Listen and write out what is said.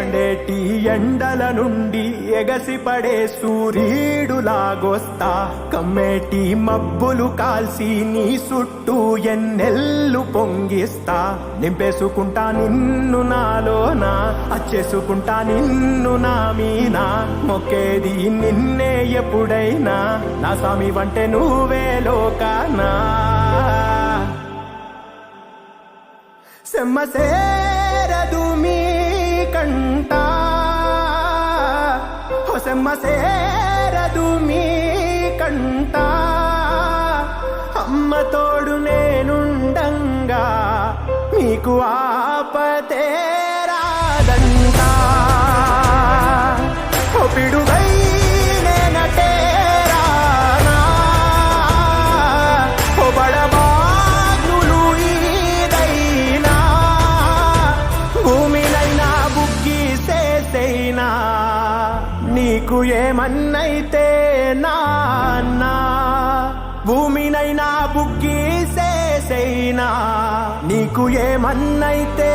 మండేటి ఎండల నుండి ఎగసిపడే సూర్యుడులాగొస్తా కమ్మేటి మబ్బులు కాల్సి నీ చుట్టూ ఎన్నెల్లు పొంగిస్తా నింపేసుకుంటా నిన్ను నాలోనా అచ్చేసుకుంటా నిన్ను నా మీనా మొక్కేది నిన్నే ఎప్పుడైనా నా స్వామి వంటే నువ్వే లోకానా సెమ్మసేరదు మీ కంట సెమ్మసేరదు మీ కంట అమ్మ తోడు నేనుండంగా మీకు ఆపతే రాదంట పిడుగై నేనటే రానా బడబాగ్నులు ఈదైనా భూమినైనా బుగ్గిసేసైనా నీకు ఏమన్నైతే నాన్నా భూమినైనా బుగ్గిసేసైనా నీకు ఏమన్నైతే